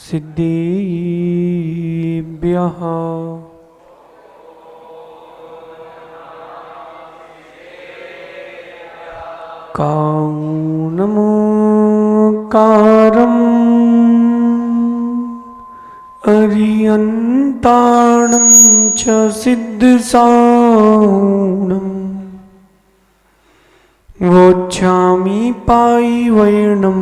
सिद्धिभ्यः कारणमोकारम् अरियन्ताणं च सिद्धसारणम् वोच्छामि पायिवैणं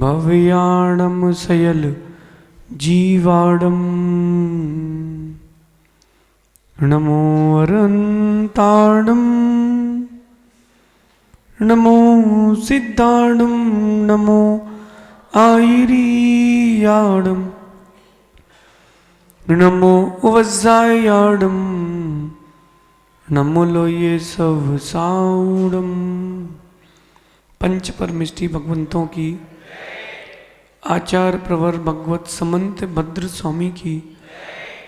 भव्याणं सयल जीवाडम् नमो अरन्ताणं नमो सिद्धाणं नमो आयिरीयाणं नमो वज्रायाणं नमो लोये सब साउडम। पंच परमिष्टि भगवंतों की, आचार्य प्रवर भगवत समंत भद्र स्वामी की,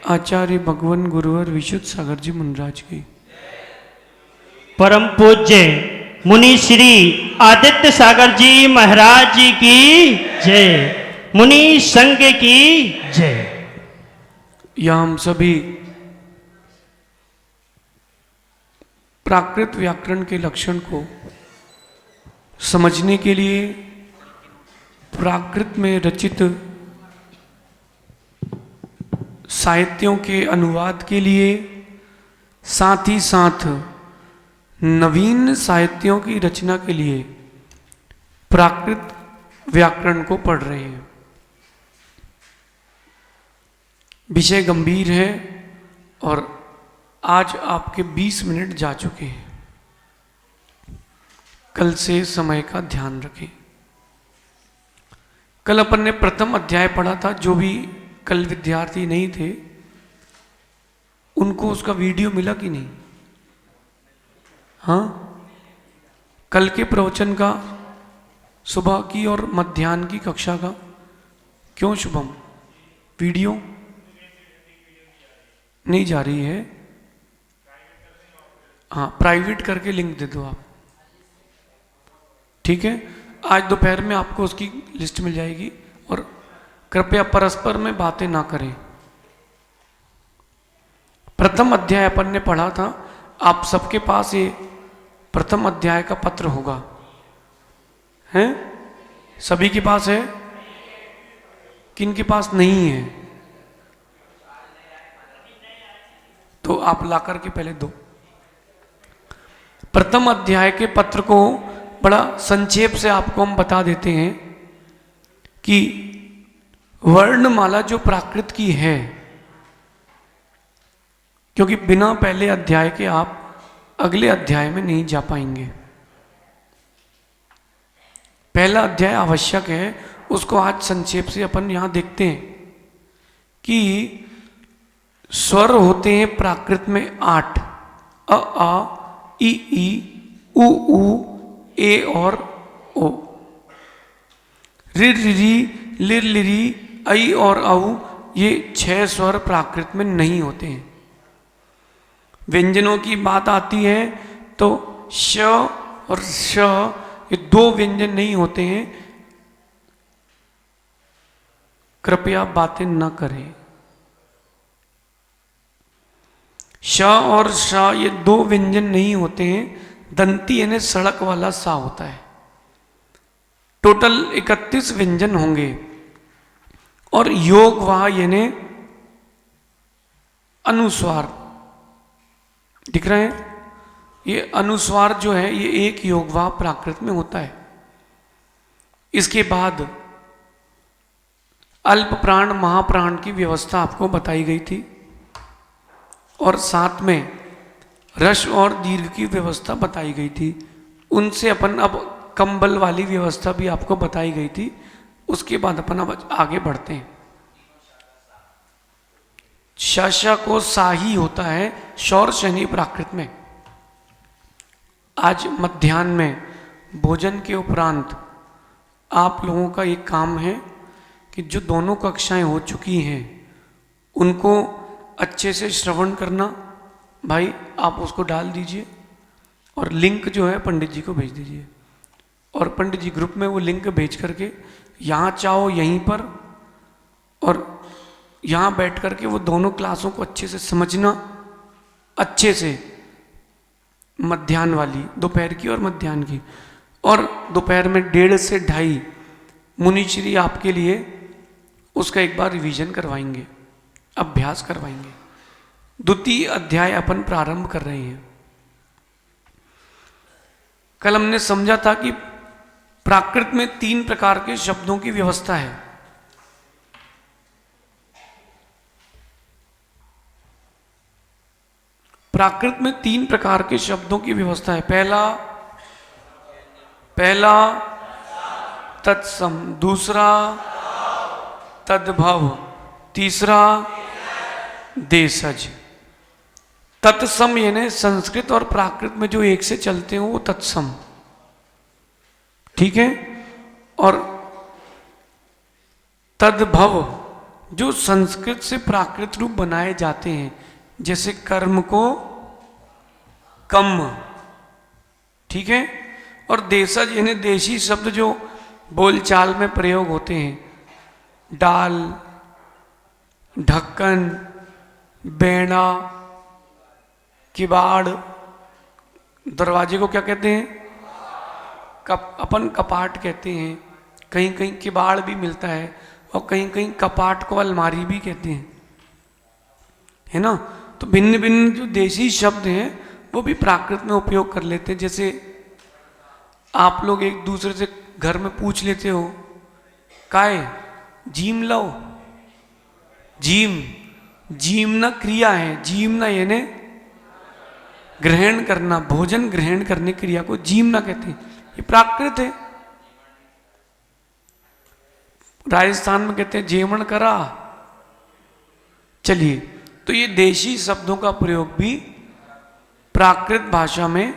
आचार्य भगवान गुरुवर विशुद्ध सागर जी मुनराज की, परम पूज्य मुनि श्री आदित्य सागर जी महाराज जी की जय, मुनि संघ की जय। यहाँ हम सभी प्राकृत व्याकरण के लक्षण को समझने के लिए प्राकृत में रचित साहित्यों के अनुवाद के लिए, साथ ही साथ नवीन साहित्यों की रचना के लिए प्राकृत व्याकरण को पढ़ रहे हैं। विषय गंभीर है और आज आपके 20 मिनट जा चुके हैं। कल से समय का ध्यान रखें। कल अपन ने प्रथम अध्याय पढ़ा था। जो भी कल विद्यार्थी नहीं थे उनको उसका वीडियो मिला कि नहीं? हाँ, कल के प्रवचन का, सुबह की और मध्याह्न की कक्षा का। क्यों शुभम, वीडियो नहीं जा रही है? हाँ, प्राइवेट करके लिंक दे दो आप, ठीक है। आज दोपहर में आपको उसकी लिस्ट मिल जाएगी। और कृपया परस्पर में बातें ना करें। प्रथम अध्याय अपन ने पढ़ा था। आप सबके पास ये प्रथम अध्याय का पत्र होगा, हैं? सभी के पास है? किन के पास नहीं है? तो आप ला करके पहले दो। प्रथम अध्याय के पत्र को बड़ा संक्षेप से आपको हम बता देते हैं कि वर्णमाला जो प्राकृत की है, क्योंकि बिना पहले अध्याय के आप अगले अध्याय में नहीं जा पाएंगे। पहला अध्याय आवश्यक है, उसको आज संक्षेप से अपन यहां देखते हैं कि स्वर होते हैं प्राकृत में 8। अ आ ई ई उ ऊ ए और ओ। ऋ रि लिर लिरी ऐ और औ, ये 6 स्वर प्राकृत में नहीं होते हैं। व्यंजनों की बात आती है तो श और श, ये 2 व्यंजन नहीं होते हैं। कृपया बातें न करें। श और श ये 2 व्यंजन नहीं होते हैं। दंती यानी सड़क वाला सा होता है। टोटल 31 व्यंजन होंगे। और योग वाह यानी अनुस्वार दिख रहे हैं। ये अनुस्वार जो है ये एक योगवाह प्राकृत में होता है। इसके बाद अल्प प्राण महाप्राण की व्यवस्था आपको बताई गई थी और साथ में रस और दीर्घ की व्यवस्था बताई गई थी। उनसे अपन अब कंबल वाली व्यवस्था भी आपको बताई गई थी। उसके बाद अपन अब आगे बढ़ते हैं। शाशा को साही होता है शौर शनि प्राकृत में। आज मध्याह्न में भोजन के उपरांत आप लोगों का एक काम है कि जो दोनों कक्षाएं हो चुकी हैं उनको अच्छे से श्रवण करना। भाई आप उसको डाल दीजिए और लिंक जो है पंडित जी को भेज दीजिए। और पंडित जी ग्रुप में वो लिंक भेज करके यहाँ चाहो यहीं पर, और यहाँ बैठ कर के वो दोनों क्लासों को अच्छे से समझना, अच्छे से, मध्याह्न वाली दोपहर की और मध्याह्न की, और दोपहर में 1:30 से 2:30 मुनिश्री आपके लिए उसका एक बार रिवीजन करवाएंगे, अभ्यास करवाएंगे। द्वितीय अध्याय अपन प्रारंभ कर रहे हैं। कल हमने समझा था कि प्राकृत में 3 प्रकार के शब्दों की व्यवस्था है। प्राकृत में 3 प्रकार के शब्दों की व्यवस्था है। पहला तत्सम, दूसरा तद्भव, तीसरा देशज। तत्सम यानी संस्कृत और प्राकृत में जो एक से चलते हैं वो तत्सम, ठीक है। और तद्भव जो संस्कृत से प्राकृत रूप बनाए जाते हैं, जैसे कर्म को कम, ठीक है। और देशज यानी देशी शब्द जो बोलचाल में प्रयोग होते हैं, डाल, ढक्कन, बेड़ा, किवाड़, दरवाजे को क्या कहते हैं? अपन कपाट कहते हैं, कहीं कहीं किवाड़ भी मिलता है, और कहीं कहीं कपाट को अलमारी भी कहते हैं, है ना। तो भिन्न भिन्न जो देशी शब्द हैं वो भी प्राकृत में उपयोग कर लेते हैं। जैसे आप लोग एक दूसरे से घर में पूछ लेते हो, काय जीम लो, जीम ना क्रिया है, जीम ना यानी ग्रहण करना, भोजन ग्रहण करने क्रिया को जीम ना कहते हैं, ये प्राकृत है। राजस्थान में कहते हैं जेवण करा। चलिए, तो ये देशी शब्दों का प्रयोग भी प्राकृत भाषा में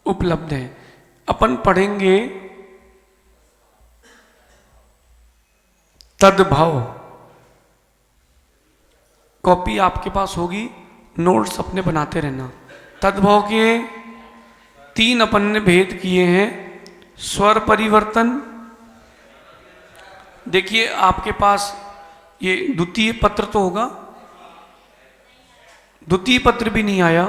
उपलब्ध है। अपन पढ़ेंगे तद्भव। कॉपी आपके पास होगी, नोट्स अपने बनाते रहना। तद्भव के 3 अपन ने भेद किए हैं। स्वर परिवर्तन, देखिए आपके पास ये द्वितीय पत्र तो होगा, द्वितीय पत्र भी नहीं आया।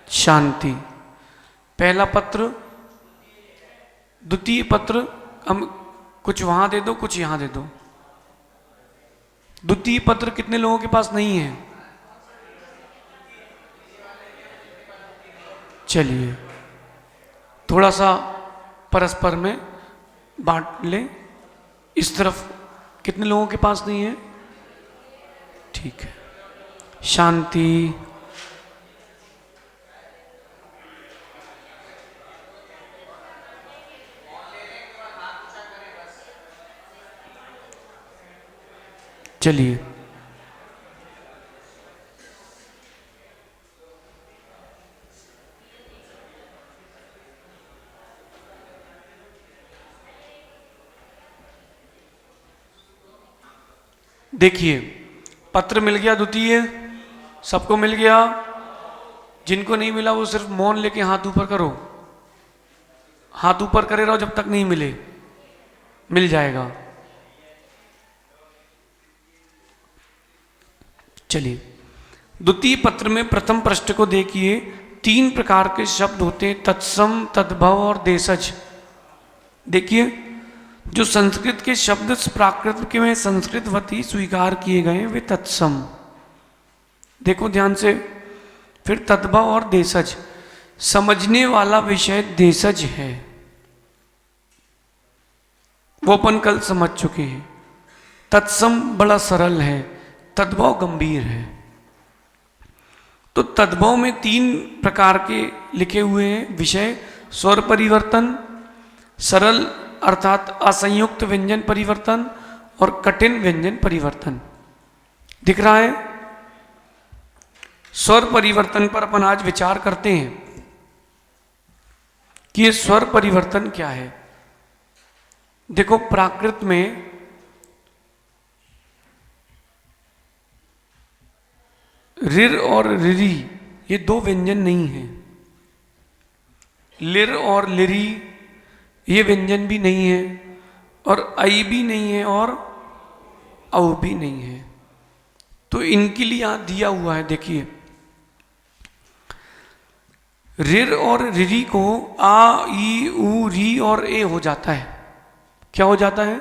शांति, पहला पत्र, द्वितीय पत्र, हम कुछ वहां दे दो, कुछ यहां दे दो। द्वितीय पत्र कितने लोगों के पास नहीं है? चलिए थोड़ा सा परस्पर में बांट ले। इस तरफ कितने लोगों के पास नहीं है? ठीक है। शांति, चलिए देखिए, पत्र मिल गया द्वितीय, सबको मिल गया। जिनको नहीं मिला वो सिर्फ मौन लेके हाथ ऊपर करो, हाथ ऊपर करे रहो जब तक नहीं मिले, मिल जाएगा। चलिए, द्वितीय पत्र में प्रथम पृष्ठ को देखिए। 3 प्रकार के शब्द होते हैं, तत्सम, तद्भव और देशज। देखिए, जो संस्कृत के शब्द प्राकृत के में संस्कृतवती स्वीकार किए गए वे तत्सम। देखो ध्यान से, फिर तद्भव और देशज। समझने वाला विषय देशज है, वो अपन कल समझ चुके हैं। तत्सम बड़ा सरल है, तद्भव गंभीर है। तो तद्भव में 3 प्रकार के लिखे हुए हैं विषय। स्वर परिवर्तन, सरल अर्थात असंयुक्त व्यंजन परिवर्तन, और कठिन व्यंजन परिवर्तन। दिख रहा है? स्वर परिवर्तन पर अपन आज विचार करते हैं कि ये स्वर परिवर्तन क्या है। देखो, प्राकृत में रिर और रिरी ये 2 व्यंजन नहीं हैं। लिर और लिरी ये व्यंजन भी नहीं है, और आई भी नहीं है, और औ भी नहीं है। तो इनके लिए यहां दिया हुआ है, देखिए रिर और रिरी को आ ई उ री और ए हो जाता है। क्या हो जाता है?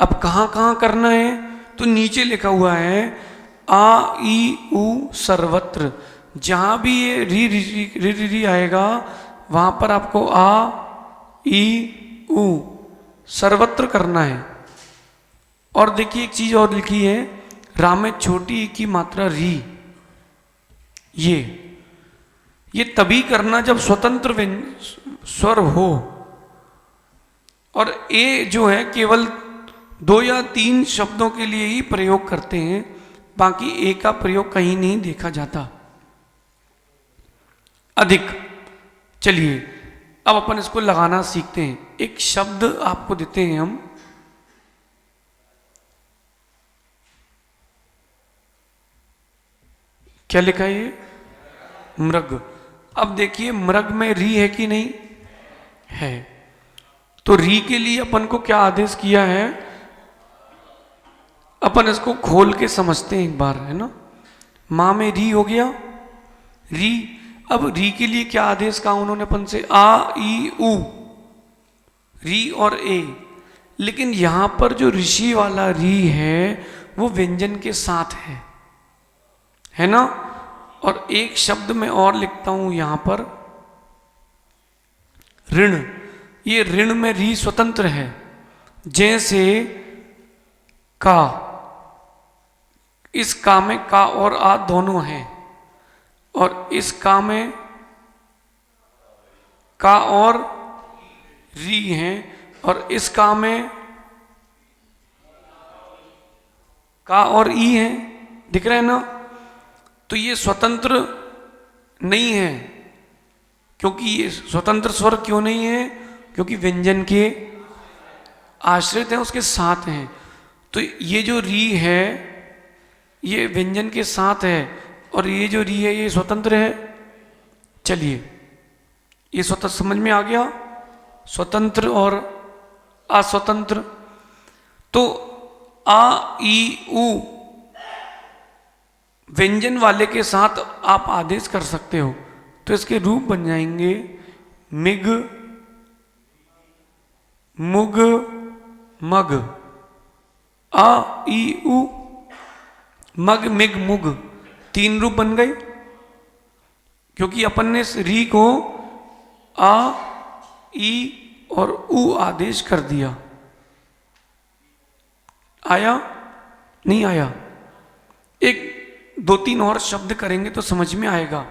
अब कहां कहां करना है? तो नीचे लिखा हुआ है आ ई उ सर्वत्र। जहां भी ये री री री री री आएगा वहां पर आपको आ ई उ सर्वत्र करना है। और देखिए एक चीज और लिखी है, रा में छोटी ई की मात्रा री, ये तभी करना जब स्वतंत्र स्वर हो, और ए जो है केवल 2 या 3 शब्दों के लिए ही प्रयोग करते हैं, बाकी ए का प्रयोग कहीं नहीं देखा जाता अधिक। चलिए अब अपन इसको लगाना सीखते हैं। एक शब्द आपको देते हैं हम, क्या लिखा है ये? मृग। अब देखिए मृग में री है कि नहीं है? तो री के लिए अपन को क्या आदेश किया है, अपन इसको खोल के समझते हैं एक बार, है ना। मां में री हो गया, री। अब री के लिए क्या आदेश कहा उन्होंने अपन से? आ ई उ, री और ए। लेकिन यहां पर जो ऋषि वाला री है वो व्यंजन के साथ है ना। और एक शब्द में और लिखता हूं यहां पर, ऋण। ये ऋण में री स्वतंत्र है, जैसे का, इस का में का और आ दोनों हैं, और इस का में का और री हैं, और इस का में का और ई हैं। दिख रहे हैं ना। तो ये स्वतंत्र नहीं है। क्योंकि ये स्वतंत्र स्वर क्यों नहीं है? क्योंकि व्यंजन के आश्रित है, उसके साथ हैं। तो ये जो री है ये व्यंजन के साथ है, और ये जो री है ये स्वतंत्र है। चलिए ये स्वतंत्र समझ में आ गया, स्वतंत्र और अस्वतंत्र। तो आ ई उ व्यंजन वाले के साथ आप आदेश कर सकते हो, तो इसके रूप बन जाएंगे मिग, मुग, मग। आ ई उ मग मिग मुग 3 रूप बन गए, क्योंकि अपन ने इस री को आ ई और उ आदेश कर दिया। आया नहीं आया? एक 2-3 और शब्द करेंगे तो समझ में आएगा।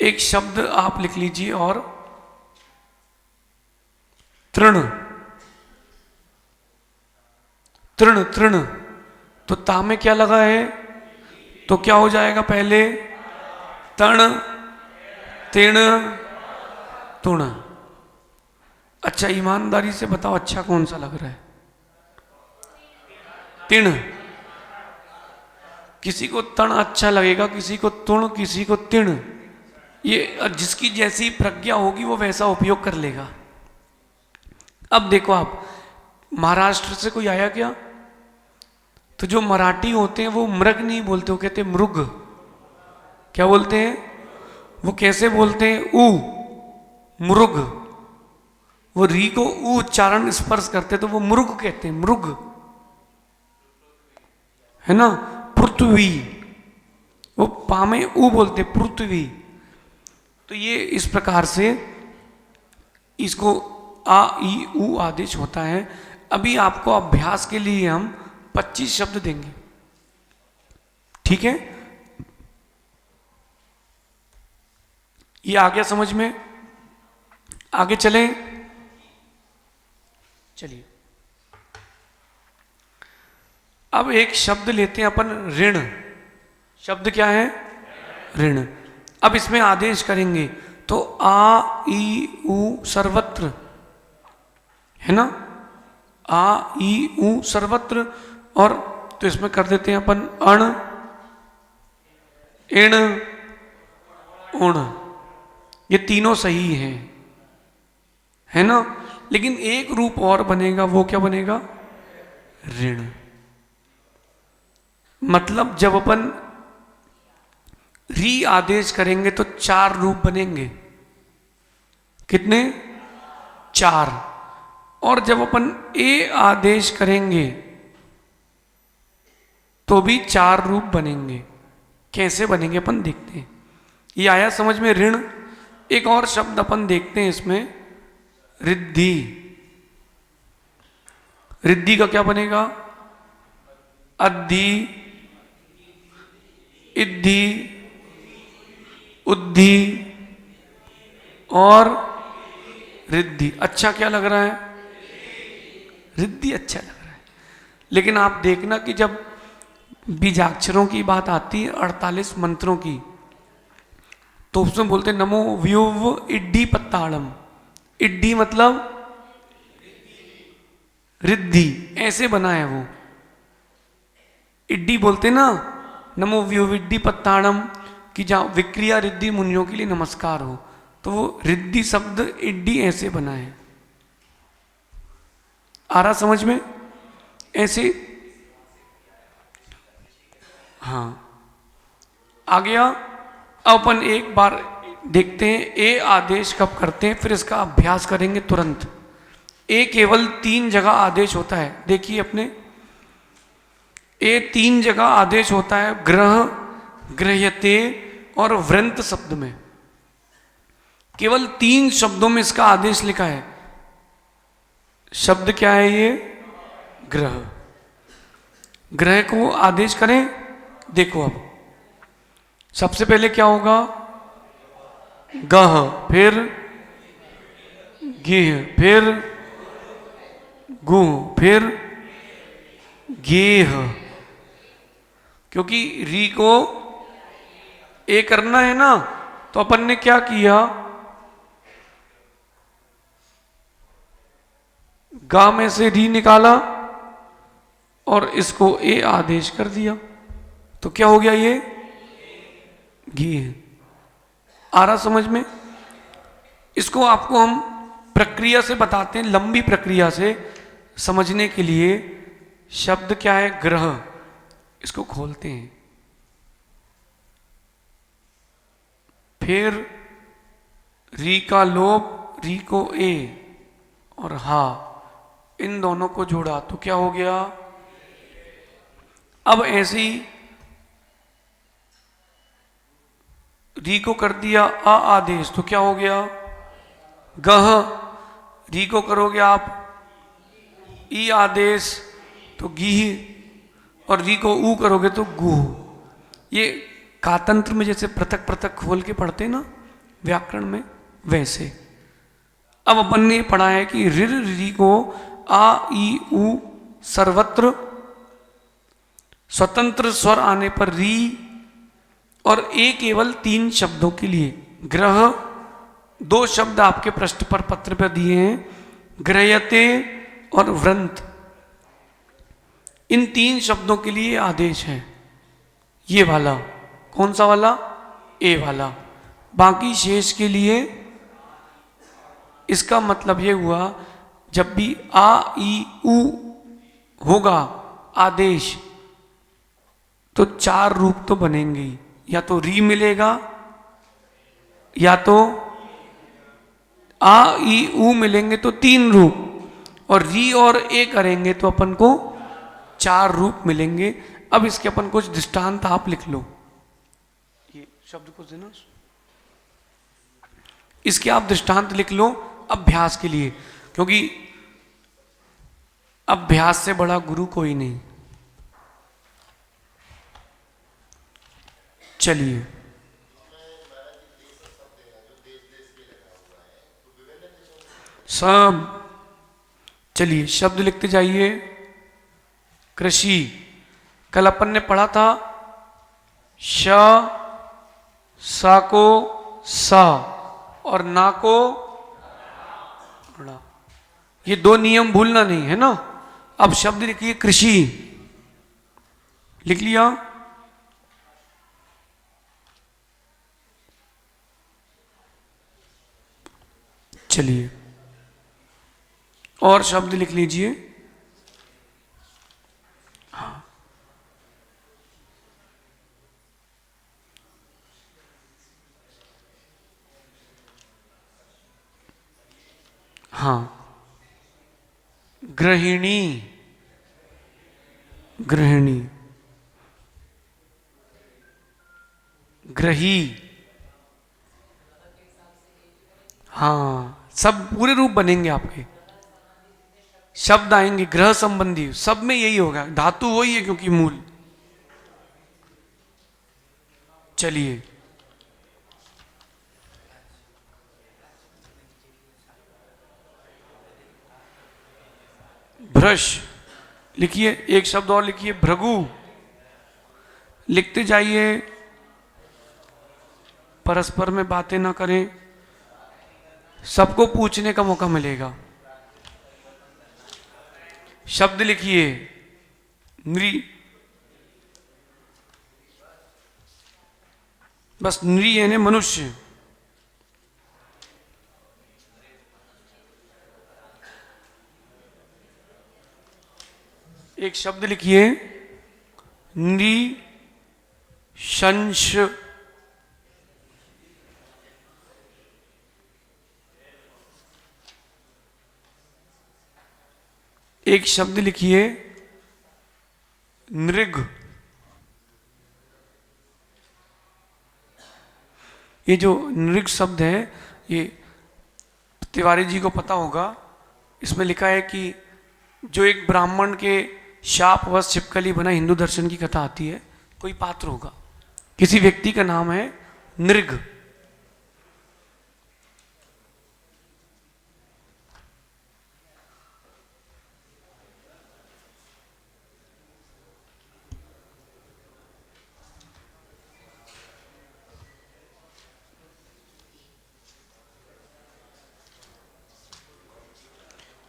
एक शब्द आप लिख लीजिए, और तृण। तृण तृण, तो ता में क्या लगा है? तो क्या हो जाएगा? पहले तण, तिण, तुण। अच्छा ईमानदारी से बताओ, अच्छा कौन सा लग रहा है? तिण। किसी को तण अच्छा लगेगा, किसी को तुण, किसी को तिण। ये जिसकी जैसी प्रज्ञा होगी वो वैसा उपयोग कर लेगा। अब देखो आप, महाराष्ट्र से कोई आया क्या? तो जो मराठी होते हैं वो मृग नहीं बोलते, वो कहते हैं मृग। क्या बोलते हैं? वो कैसे बोलते हैं? ऊ, मृग। वो री को ऊ उच्चारण स्पर्श करते तो वो मृग कहते हैं, मृग, है ना। पृथ्वी, वो पा में ऊ बोलते, पृथ्वी। तो ये इस प्रकार से इसको आ ई उ आदेश होता है। अभी आपको अभ्यास के लिए हम 25 शब्द देंगे, ठीक है। ये आ गया समझ में? आगे चलें। चलिए अब एक शब्द लेते हैं अपन, ऋण। शब्द क्या है? ऋण। अब इसमें आदेश करेंगे तो आ ई उ सर्वत्र, है ना। आ ई उ सर्वत्र। और तो इसमें कर देते हैं अपन अण, इण, उण, ये तीनों सही हैं, है ना। लेकिन एक रूप और बनेगा, वो क्या बनेगा? ऋण। मतलब जब अपन री आदेश करेंगे तो 4 रूप बनेंगे। कितने? 4। और जब अपन ए आदेश करेंगे तो भी 4 रूप बनेंगे। कैसे बनेंगे अपन देखते हैं। ये आया समझ में ऋण। एक और शब्द अपन देखते हैं इसमें, रिद्धि। रिद्धि का क्या बनेगा? अद्धि, इद्धि, उद्धि और रिद्धि। अच्छा क्या लग रहा है? रिद्धि अच्छा लग रहा है। लेकिन आप देखना कि जब बीजाक्षरों की बात आती है, 48 मंत्रों की, तो उसमें बोलते हैं नमो व्युव इड्डी पत्ताड़म। इड्डी मतलब रिद्धि, ऐसे बना है वो। इड्डी बोलते ना, नमो व्युव इड्डी पत्ताड़म, कि जहाँ विक्रिया रिद्धि मुनियों के लिए नमस्कार हो, तो वो रिद्धि शब्द इड्डी ऐसे बना है। आ रहा समझ में? ऐसे। हाँ, आ गया। अपन एक बार देखते हैं ए आदेश कब करते हैं, फिर इसका अभ्यास करेंगे तुरंत। ए केवल 3 जगह आदेश होता है। देखिए अपने, ए 3 जगह आदेश होता है, ग्रह, गृह्यते और वृंत शब्द में। केवल 3 शब्दों में इसका आदेश लिखा है। शब्द क्या है ये? ग्रह। ग्रह को आदेश करें। देखो अब सबसे पहले क्या होगा? गह, फिर गिह, फिर गुह, फिर गेह। क्योंकि री को ए करना है ना, तो अपन ने क्या किया? गा में से री निकाला और इसको ए आदेश कर दिया, तो क्या हो गया? ये गे। आ रहा समझ में? इसको आपको हम प्रक्रिया से बताते हैं, लंबी प्रक्रिया से समझने के लिए। शब्द क्या है? ग्रह। इसको खोलते हैं। फिर री का लोप, री को ए और हा, इन दोनों को जोड़ा तो क्या हो गया? अब ऐसे ही री को कर दिया आ आदेश, तो क्या हो गया? गह। री को करोगे आप ई आदेश तो गी, और री को ऊ करोगे तो गुह। ये कातंत्र में जैसे पृथक पृथक खोल के पढ़ते ना व्याकरण में, वैसे। अब अपन ने पढ़ा है कि रिर री को आ ई ऊ सर्वत्र स्वतंत्र स्वर आने पर री, और ए केवल 3 शब्दों के लिए। ग्रह, 2 शब्द आपके पृष्ठ पर पत्र पर दिए हैं, गृह्यते और वृंत। इन 3 शब्दों के लिए आदेश है ये वाला। कौन सा वाला? ए वाला। बाकी शेष के लिए इसका मतलब ये हुआ, जब भी आ ई ऊ होगा आदेश, तो 4 रूप तो बनेंगे ही। या तो री मिलेगा, या तो आ ई ऊ मिलेंगे तो 3 रूप, और री और ए करेंगे तो अपन को 4 रूप मिलेंगे। अब इसके अपन कुछ दृष्टांत आप लिख लो। ये शब्द को देना, इसके आप दृष्टांत लिख लो अभ्यास के लिए, क्योंकि अभ्यास से बड़ा गुरु कोई नहीं। चलिए, सब चलिए शब्द लिखते जाइए। कृषि, कल अपन ने पढ़ा था श, सा को सा और ना को ड़ा। ये 2 नियम भूलना नहीं है ना। अब शब्द लिखिए कृषि। लिख लिया? चलिए और शब्द लिख लीजिए। हाँ, हाँ, गृहिणी, गृहिणी, ग्रही, हाँ, सब पूरे रूप बनेंगे आपके, शब्द आएंगे ग्रह संबंधी, सब में यही होगा, धातु वही है क्योंकि मूल। चलिए भ्रश लिखिए, एक शब्द और लिखिए, भृगु। लिखते जाइए, परस्पर में बातें ना करें, सबको पूछने का मौका मिलेगा। शब्द लिखिए, नृ, बस नृ यानी मनुष्य। एक शब्द लिखिए, नृशंस। एक शब्द लिखिए, नृग। ये जो नृग शब्द है, ये तिवारी जी को पता होगा। इसमें लिखा है कि जो एक ब्राह्मण के शापवश छिपकली बना, हिंदू दर्शन की कथा आती है, कोई पात्र होगा, किसी व्यक्ति का नाम है नृग।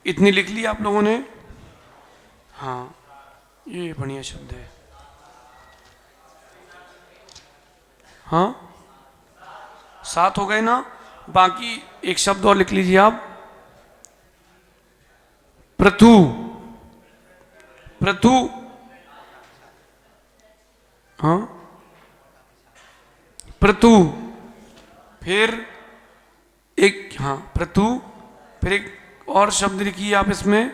इतनी लिख ली आप लोगों ने? हाँ, ये बढ़िया शब्द है। हाँ, 7 हो गए ना? बाकी एक शब्द और लिख लीजिए आप, पृथु। पृथु, हाँ, पृथु। फिर एक, हाँ, पृथु। फिर एक और शब्द लिखिए आप इसमें,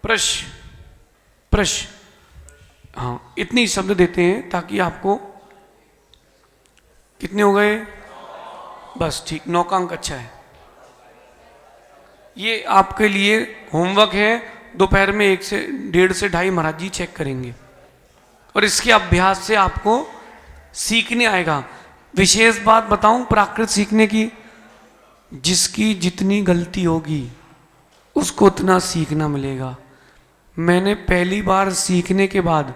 प्रश, प्रश। हाँ, इतनी शब्द देते हैं ताकि आपको, कितने हो गए? बस ठीक, 9 का अंक अच्छा है। ये आपके लिए होमवर्क है, दोपहर में 1 से 1.5 से 2.5 महाराज जी चेक करेंगे, और इसके अभ्यास से आपको सीखने आएगा। विशेष बात बताऊं प्राकृत सीखने की, जिसकी जितनी गलती होगी उसको उतना सीखना मिलेगा। मैंने पहली बार सीखने के बाद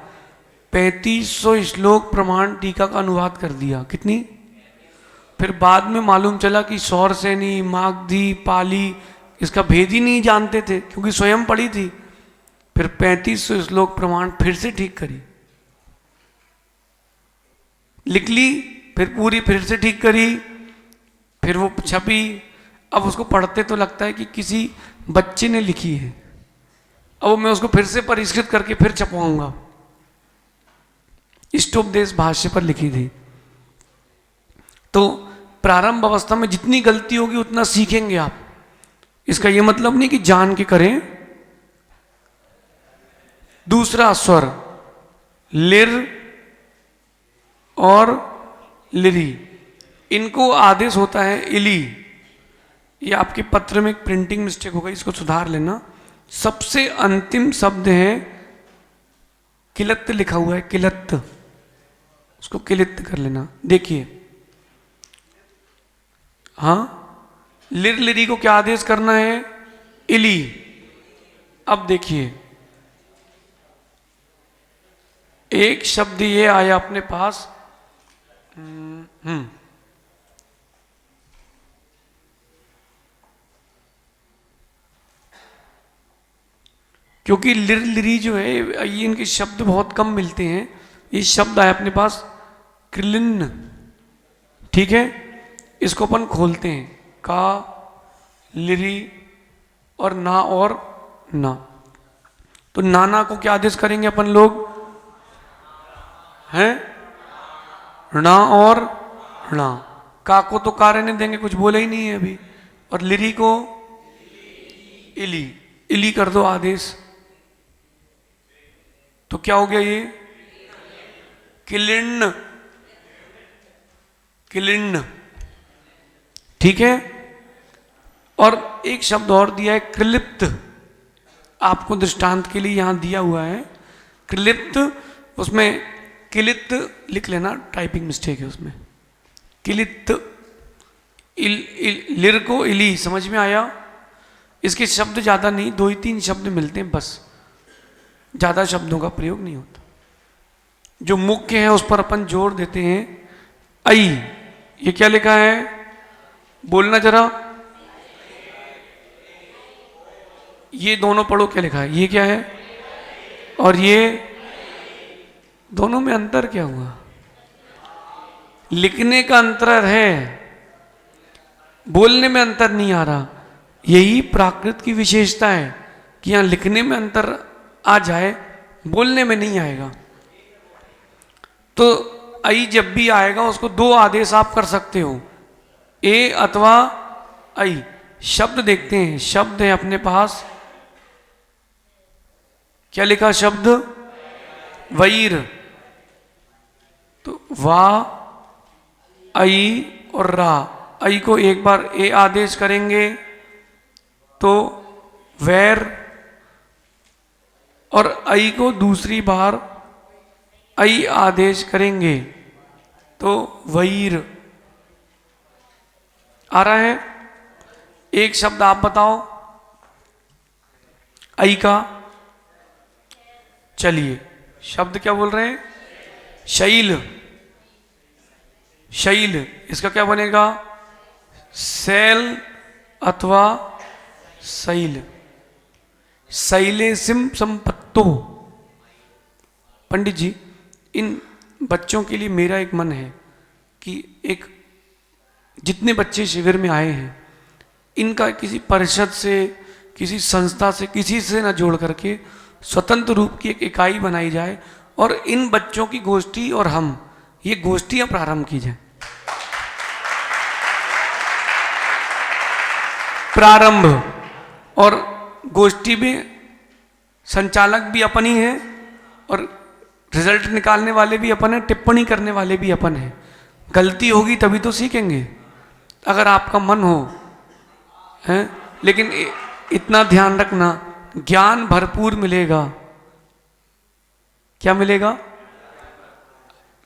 3500 श्लोक प्रमाण टीका का अनुवाद कर दिया। कितनी? फिर बाद में मालूम चला कि सौरसेनी, मागधी, पाली इसका भेद ही नहीं जानते थे, क्योंकि स्वयं पढ़ी थी। फिर 3500 श्लोक प्रमाण फिर से ठीक करी, लिख ली, फिर पूरी फिर से ठीक करी, फिर वो छपी। अब उसको पढ़ते तो लगता है कि किसी बच्चे ने लिखी है। अब मैं उसको फिर से परिष्कृत करके फिर छपवाऊंगा। इष्टोपदेश भाष्य पर लिखी थी। तो प्रारंभ अवस्था में जितनी गलती होगी उतना सीखेंगे आप। इसका यह मतलब नहीं कि जान के करें। दूसरा स्वर लिर और लिरी, इनको आदेश होता है इली। ये आपके पत्र में एक प्रिंटिंग मिस्टेक हो गई, इसको सुधार लेना। सबसे अंतिम शब्द है किलत्त, लिखा हुआ है किलत्त, उसको किलित्त कर लेना। देखिए, हाँ, लिर लिरी को क्या आदेश करना है? इली। अब देखिए, एक शब्द ये आया अपने पास, क्योंकि लिर लिरी जो है ये इनके शब्द बहुत कम मिलते हैं। ये शब्द आए अपने पास कृलिन्न, ठीक है, इसको अपन खोलते हैं, का, लिरी और ना और ना। तो नाना को क्या आदेश करेंगे अपन लोग हैं, णा और णा। का को तो का रहने देंगे, कुछ बोले ही नहीं है अभी। और लिरी को इली, इली कर दो आदेश। तो क्या हो गया ये किलिन्न, किलिन्न, ठीक है। और एक शब्द और दिया है कृलिप्त, आपको दृष्टांत के लिए यहां दिया हुआ है कृलिप्त। उसमें किलित लिख लेना, टाइपिंग मिस्टेक है उसमें। किलित, लिर को इली, समझ में आया। इसके शब्द ज्यादा नहीं, 2 ही 3 शब्द मिलते हैं बस, ज्यादा शब्दों का प्रयोग नहीं होता। जो मुख्य है उस पर अपन जोर देते हैं। आई, ये क्या लिखा है, बोलना जरा। ये दोनों पढ़ो, क्या लिखा है, ये क्या है और ये, दोनों में अंतर क्या हुआ। लिखने का अंतर है, बोलने में अंतर नहीं आ रहा। यही प्राकृत की विशेषता है कि यहां लिखने में अंतर आ जाए, बोलने में नहीं आएगा। तो आई जब भी आएगा उसको 2 आदेश आप कर सकते हो, ए अथवा आई। शब्द देखते हैं, शब्द है अपने पास, क्या लिखा शब्द, वैर। तो वा, आई और रा। आई को एक बार ए आदेश करेंगे तो वैर, और आई को दूसरी बार आई आदेश करेंगे तो वैर। आ रहा है। एक शब्द आप बताओ आई का, चलिए शब्द क्या बोल रहे हैं, शैल। शैल, इसका क्या बनेगा, सैल अथवा शैल। Shelley SIM संपत्तो। पंडित जी, इन बच्चों के लिए मेरा एक मन है कि एक, जितने बच्चे शिविर में आए हैं इनका किसी परिषद से, किसी संस्था से, किसी से ना जोड़ करके स्वतंत्र रूप की एक इकाई बनाई जाए और इन बच्चों की गोष्ठी और हम ये गोष्ठियां प्रारंभ की जाए। प्रारंभ, और गोष्ठी में संचालक भी अपन ही हैं और रिजल्ट निकालने वाले भी अपन हैं, टिप्पणी करने वाले भी अपन हैं। गलती होगी तभी तो सीखेंगे, अगर आपका मन हो है। लेकिन इतना ध्यान रखना, ज्ञान भरपूर मिलेगा। क्या मिलेगा,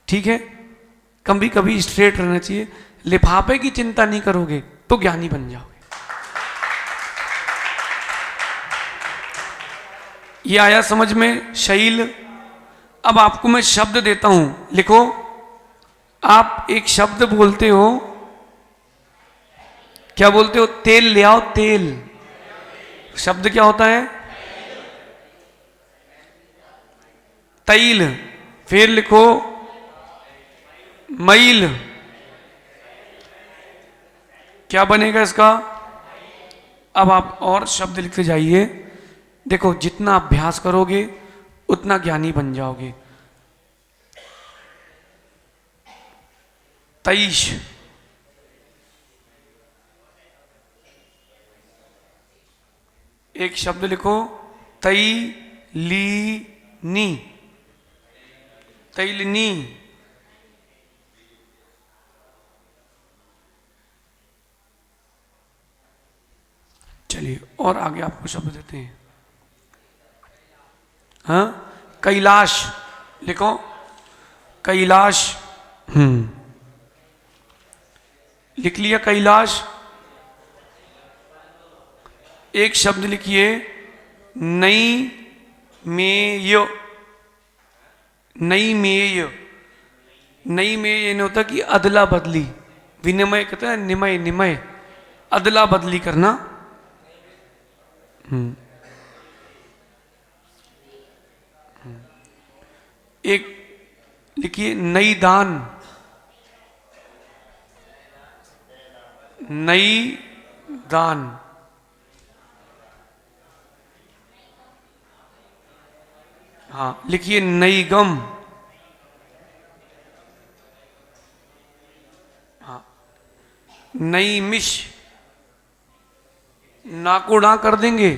ठीक है। कभी कभी स्ट्रेट रहना चाहिए। लिफाफे की चिंता नहीं करोगे तो ज्ञानी बन जाओगे। ये आया समझ में, शैल। अब आपको मैं शब्द देता हूं, लिखो। आप एक शब्द बोलते हो, क्या बोलते हो, तेल ले आओ, तेल। शब्द क्या होता है, तैल। फिर लिखो मैल, क्या बनेगा इसका। अब आप और शब्द लिखते जाइए। देखो, जितना अभ्यास करोगे उतना ज्ञानी बन जाओगे। तैश, एक शब्द लिखो, तैलीनी। तैलिनी, चलिए और आगे आपको शब्द देते हैं। हाँ, कैलाश लिखो, कैलाश। लिख लिया कैलाश। एक शब्द लिखिए, नई मेय। नई मेय, नई मेय ये नहीं होता कि अदला बदली। विनिमय कहते हैं, निमय, निमय, अदला बदली करना। एक लिखिए नई दान, नई दान। हाँ, लिखिए नई गम। हाँ, नई मिश, ना को ना कर देंगे।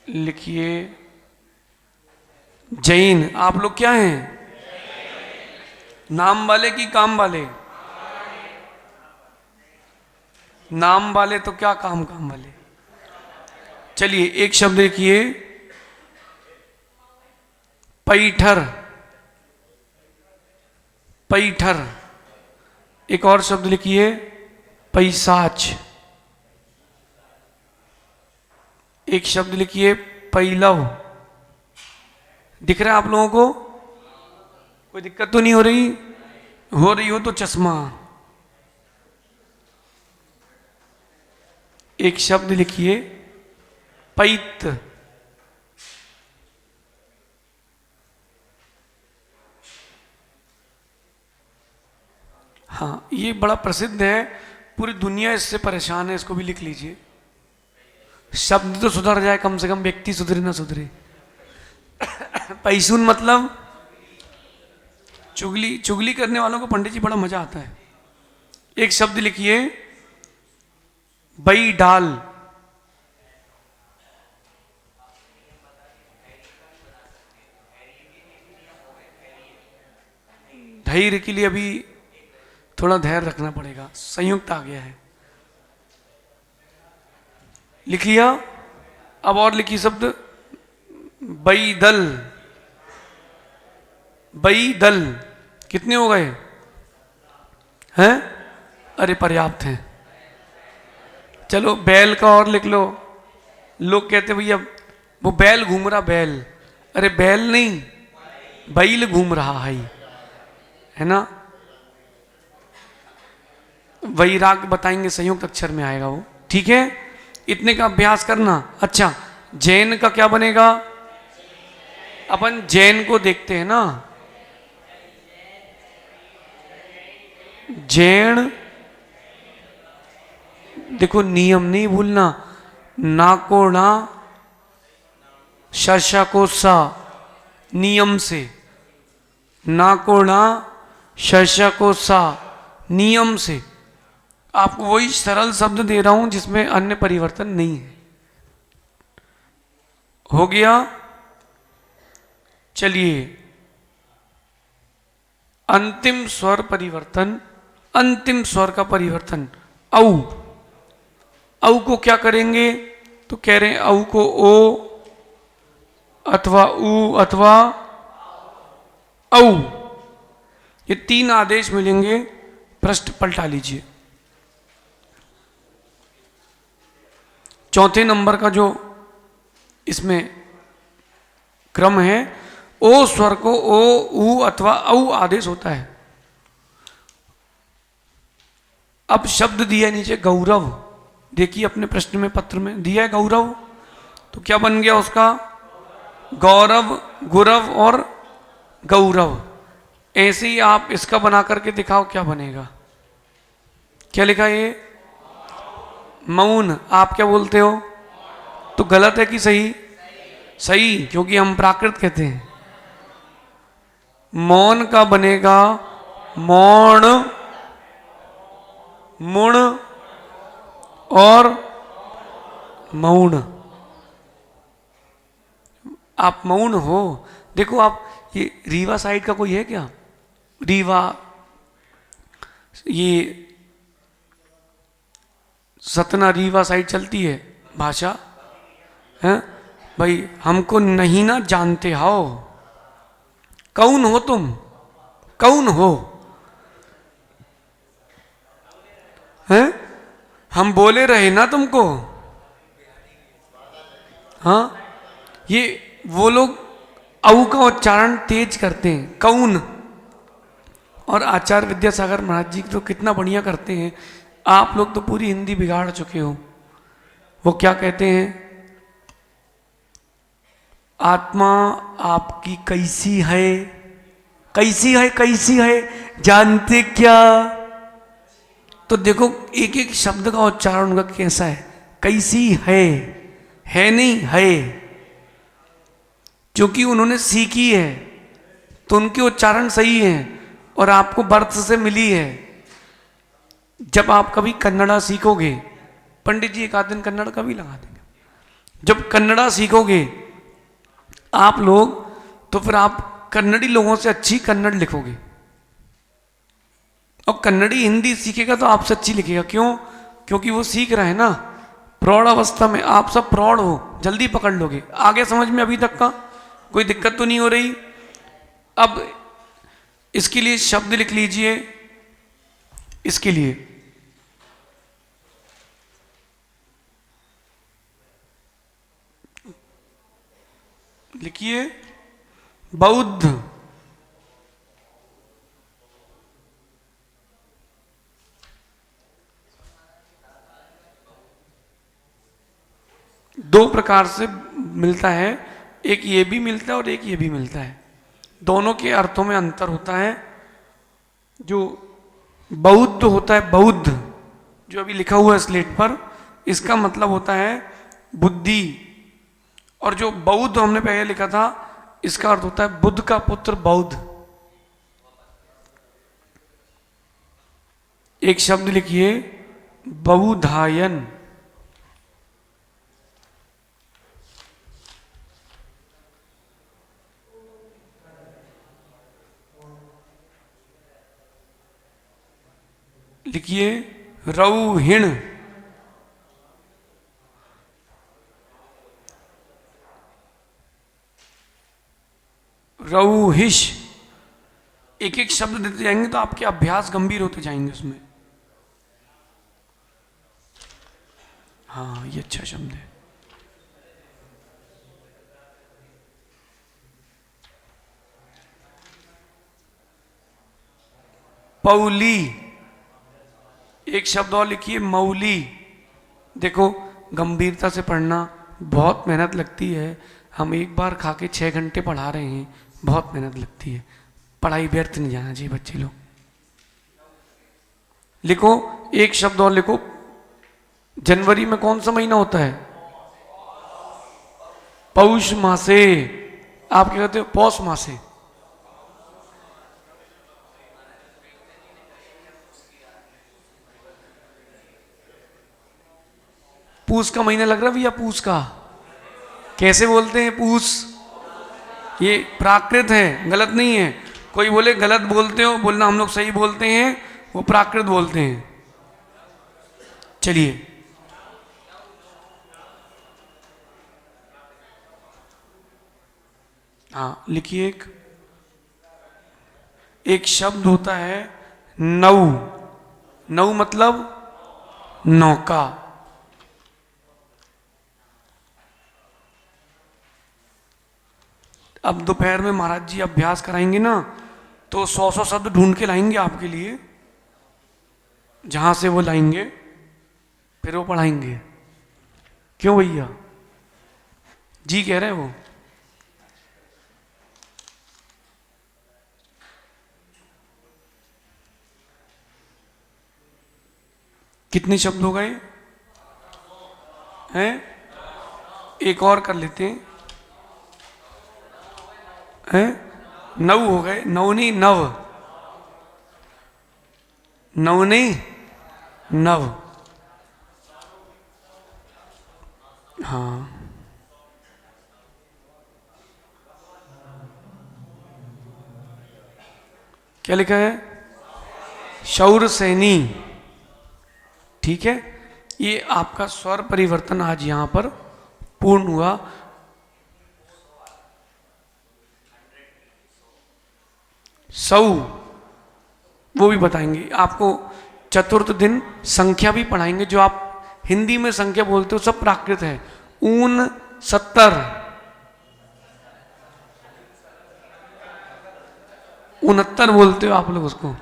लिखिए जैन। आप लोग क्या हैं, नाम वाले कि काम वाले? नाम वाले तो क्या काम काम वाले। चलिए एक शब्द लिखिए पैठर, पैठर। एक और शब्द लिखिए पैसाच। एक शब्द लिखिए पैलव। दिख रहा है आप लोगों को? कोई दिक्कत तो नहीं हो रही? हो रही हो तो चश्मा। एक शब्द लिखिए पैत। हाँ, ये बड़ा प्रसिद्ध है, पूरी दुनिया इससे परेशान है, इसको भी लिख लीजिए। शब्द तो सुधर जाए, कम से कम व्यक्ति सुधरे ना सुधरे। पैसून मतलब चुगली, चुगली करने वालों को पंडित जी बड़ा मजा आता है। एक शब्द लिखिए बई डाल। धैर्य के लिए अभी थोड़ा धैर्य रखना पड़ेगा, संयुक्त आ गया है। लिख लिया? अब और लिखिए शब्द बैदल। बैदल कितने हो गए हैं? अरे पर्याप्त हैं। चलो बैल का और लिख लो। लोग कहते भैया वो बैल घूम रहा, बैल। अरे बैल नहीं, बैल घूम रहा है ना। वैराग बताएंगे, संयुक्त अक्षर में आएगा वो, ठीक है। इतने का अभ्यास करना। अच्छा, जैन का क्या बनेगा? अपन जैन को देखते हैं ना, जैन। देखो नियम नहीं भूलना, ना को ना, शशा को सा, नियम से। ना को ना, शशा को सा, नियम से। आपको वही सरल शब्द दे रहा हूं जिसमें अन्य परिवर्तन नहीं है। हो गया? चलिए अंतिम स्वर परिवर्तन, अंतिम स्वर का परिवर्तन। औ, औ को क्या करेंगे? तो कह रहे हैं औ को ओ अथवा उ अथवा औ। ये तीन आदेश मिलेंगे। पृष्ठ पलटा लीजिए। चौथे नंबर का जो इसमें क्रम है, ओ स्वर को ओ उ अथवा औ आदेश होता है। अब शब्द दिया नीचे गौरव। देखिए अपने प्रश्न में, पत्र में दिया है गौरव, तो क्या बन गया उसका? गौरव, गुरव और गौरव। ऐसे ही आप इसका बना करके दिखाओ क्या बनेगा। क्या लिखा है ये? मौन। आप क्या बोलते हो? तो गलत है कि सही? सही, क्योंकि हम प्राकृत कहते हैं। मौन का बनेगा मौन, मुण और मौन। आप मौन हो। देखो आप, ये रीवा साइड का कोई है क्या? रीवा, ये सतना रीवा साइड चलती है भाषा है भाई। हमको नहीं ना जानते हो। कौन हो तुम? कौन हो? हैं? हम बोले रहे ना तुमको। हाँ, ये वो लोग औ का उच्चारण तेज करते हैं, कौन। और आचार्य विद्यासागर महाराज जी तो कितना बढ़िया करते हैं। आप लोग तो पूरी हिंदी बिगाड़ चुके हो। वो क्या कहते हैं? आत्मा आपकी कैसी है? कैसी है? कैसी है जानते क्या? तो देखो एक एक शब्द का उच्चारण उनका कैसा है। कैसी है नहीं है, क्योंकि उन्होंने सीखी है तो उनके उच्चारण सही है और आपको बर्थ से मिली है। जब आप कभी कन्नड़ा सीखोगे, पंडित जी एक आध दिन कन्नड़ का भी लगा देंगे, जब कन्नड़ा सीखोगे आप लोग, तो फिर आप कन्नड़ी लोगों से अच्छी कन्नड़ लिखोगे, और कन्नड़ी हिंदी सीखेगा तो आपसे अच्छी लिखेगा। क्यों? क्योंकि वो सीख रहा है ना। प्रौढ़ अवस्था में आप सब प्रौढ़ हो, जल्दी पकड़ लोगे। आगे समझ में अभी तक का कोई दिक्कत तो नहीं हो रही? अब इसके लिए शब्द लिख लीजिए। इसके लिए लिखिए बौद्ध। दो प्रकार से मिलता है, एक ये भी मिलता है और एक ये भी मिलता है। दोनों के अर्थों में अंतर होता है। जो बौद्ध होता है, बौद्ध जो अभी लिखा हुआ है स्लेट पर, इसका मतलब होता है बुद्धि। और जो बौद्ध हमने पहले लिखा था, इसका अर्थ होता है बुद्ध का पुत्र बौद्ध। एक शब्द लिखिए बौधायन। लिखिए रौहिण। रौहिष। एक एक शब्द देते जाएंगे तो आपके अभ्यास गंभीर होते जाएंगे उसमें। हाँ, ये अच्छा शब्द है। पौली। एक शब्द और लिखिए मौली। देखो गंभीरता से पढ़ना, बहुत मेहनत लगती है। हम एक बार खा के 6 घंटे पढ़ा रहे हैं, बहुत मेहनत लगती है। पढ़ाई व्यर्थ नहीं जाना चाहिए बच्चे लोग। लिखो एक शब्द और लिखो। जनवरी में कौन सा महीना होता है? पौष मासे। आप क्या कहते हो? पौष मासे। पूस का महीना लग रहा है भैया? पूस का कैसे बोलते हैं? पूस। ये प्राकृत है, गलत नहीं है। कोई बोले गलत बोलते हो, बोलना हम लोग सही बोलते हैं, वो प्राकृत बोलते हैं। चलिए हाँ लिखिए। एक शब्द होता है नौ। नौ मतलब नौका। अब दोपहर में महाराज जी अभ्यास कराएंगे ना, तो 100 शब्द ढूंढ के लाएंगे आपके लिए। जहां से वो लाएंगे फिर वो पढ़ाएंगे। क्यों भैया जी कह रहे हैं वो? कितने शब्द हो गए हैं? एक और कर लेते हैं। 9 हो गए। 9 नहीं 9। 9 नहीं 9। हाँ क्या लिखा है? शौर सैनी। ठीक है, ये आपका स्वर परिवर्तन आज यहां पर पूर्ण हुआ। सौ वो भी बताएंगे आपको। चतुर्थ दिन संख्या भी पढ़ाएंगे। जो आप हिंदी में संख्या बोलते हो सब प्राकृत है। 69, 69 बोलते हो आप लोग उसको।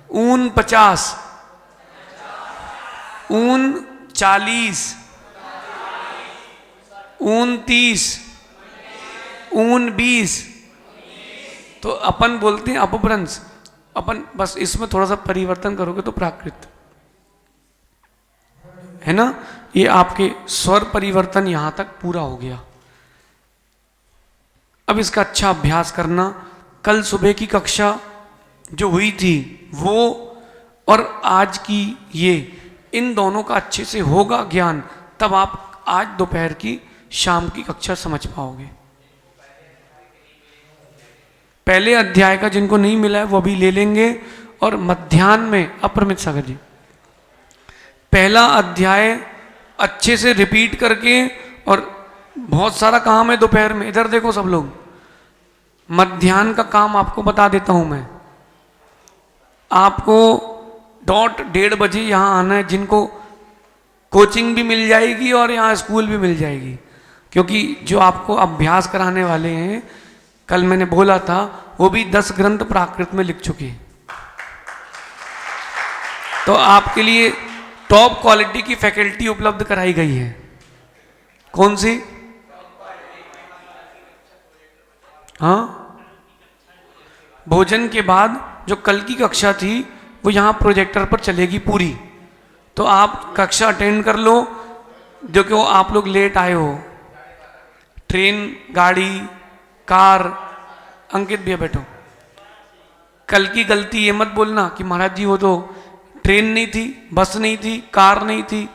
49, 39, 29, ऊन 20, तो अपन बोलते हैं अपभ्रंश। अपन बस इसमें थोड़ा सा परिवर्तन करोगे तो प्राकृत है ना। ये आपके स्वर परिवर्तन यहां तक पूरा हो गया। अब इसका अच्छा अभ्यास करना। कल सुबह की कक्षा जो हुई थी वो और आज की ये, इन दोनों का अच्छे से होगा ज्ञान, तब आप आज दोपहर की शाम की कक्षा समझ पाओगे। पहले अध्याय का जिनको नहीं मिला है वो अभी ले लेंगे, और मध्याह्न में अपरमित सागर जी पहला अध्याय अच्छे से रिपीट करके, और बहुत सारा काम है दोपहर में। इधर देखो सब लोग, मध्याह्न का काम आपको बता देता हूं मैं। आपको डॉट 1:30 बजे यहां आना है, जिनको कोचिंग भी मिल जाएगी और यहाँ स्कूल भी मिल जाएगी, क्योंकि जो आपको अभ्यास कराने वाले हैं, कल मैंने बोला था, वो भी 10 ग्रंथ प्राकृत में लिख चुके हैं। तो आपके लिए टॉप क्वालिटी की फैकल्टी उपलब्ध कराई गई है। कौन सी? हाँ, भोजन के बाद जो कल की कक्षा थी वो यहाँ प्रोजेक्टर पर चलेगी पूरी, तो आप कक्षा अटेंड कर लो। जो कि आप लोग लेट आए हो, ट्रेन, गाड़ी, कार, अंकित भैया बैठो। कल की गलती ये मत बोलना कि महाराज जी वो तो ट्रेन नहीं थी, बस नहीं थी, कार नहीं थी,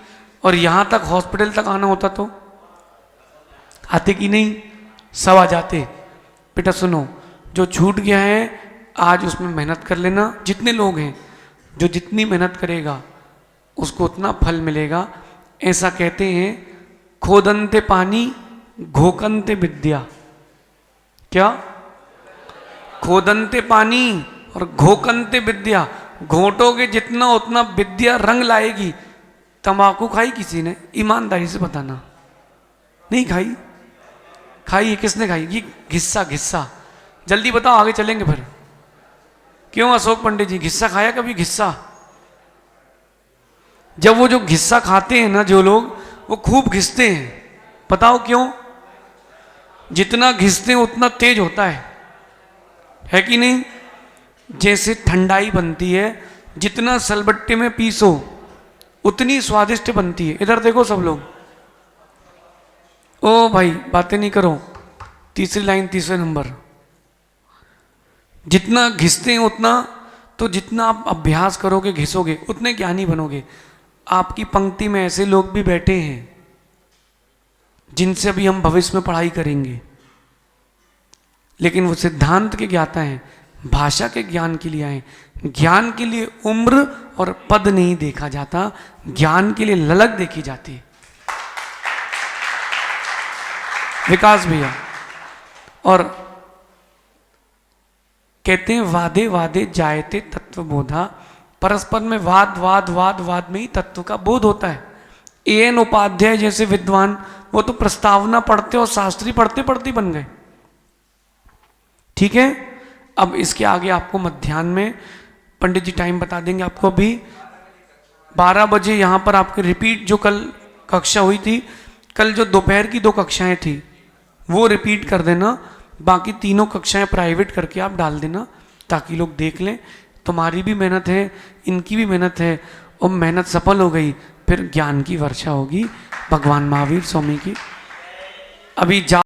और यहाँ तक हॉस्पिटल तक आना होता तो आते कि नहीं, सब आ जाते। बेटा सुनो, जो छूट गया है आज उसमें मेहनत कर लेना। जितने लोग हैं, जो जितनी मेहनत करेगा उसको उतना फल मिलेगा। ऐसा कहते हैं, खोदनते पानी घोकनते विद्या। क्या? खोदनते पानी और घोकनते विद्या। घोटोगे जितना उतना विद्या रंग लाएगी। तंबाकू खाई किसी ने? ईमानदारी से बताना। नहीं खाई? खाई है? किसने खाई? ये घिस्सा, घिस्सा। जल्दी बताओ, आगे चलेंगे फिर। क्यों अशोक पंडित जी, घिस्सा खाया कभी? घिस्सा, जब वो जो घिस्सा खाते हैं ना जो लोग, वो खूब घिसते हैं। बताओ क्यों? जितना घिसते हैं उतना तेज होता है कि नहीं? जैसे ठंडाई बनती है, जितना सलबट्टे में पीसो उतनी स्वादिष्ट बनती है। इधर देखो सब लोग। ओ भाई बातें नहीं करो। तीसरी लाइन, तीसरे नंबर। जितना घिसते हैं उतना, तो जितना आप अभ्यास करोगे, घिसोगे, उतने ज्ञानी बनोगे। आपकी पंक्ति में ऐसे लोग भी बैठे हैं जिनसे अभी हम भविष्य में पढ़ाई करेंगे, लेकिन वो सिद्धांत के ज्ञाता हैं, भाषा के ज्ञान के लिए आए। ज्ञान के लिए उम्र और पद नहीं देखा जाता, ज्ञान के लिए ललक देखी जाती है। विकास भैया, और कहते हैं वादे वादे जायते तत्व बोधा। परस्पर में वाद वाद वाद वाद में ही तत्व का बोध होता है। एएन उपाध्याय जैसे विद्वान, वो तो प्रस्तावना पढ़ते और शास्त्री पढ़ते पढ़ते बन गए। ठीक है, अब इसके आगे आपको मध्याह्न में पंडित जी टाइम बता देंगे आपको। अभी 12 बजे यहाँ पर आपके रिपीट, जो कल कक्षा हुई थी, कल जो दोपहर की 2 कक्षाएं थी वो रिपीट कर देना। बाकी 3 कक्षाएं प्राइवेट करके आप डाल देना, ताकि लोग देख लें। तुम्हारी भी मेहनत है, इनकी भी मेहनत है, और मेहनत सफल हो गई, फिर ज्ञान की वर्षा होगी भगवान महावीर स्वामी की। अभी जा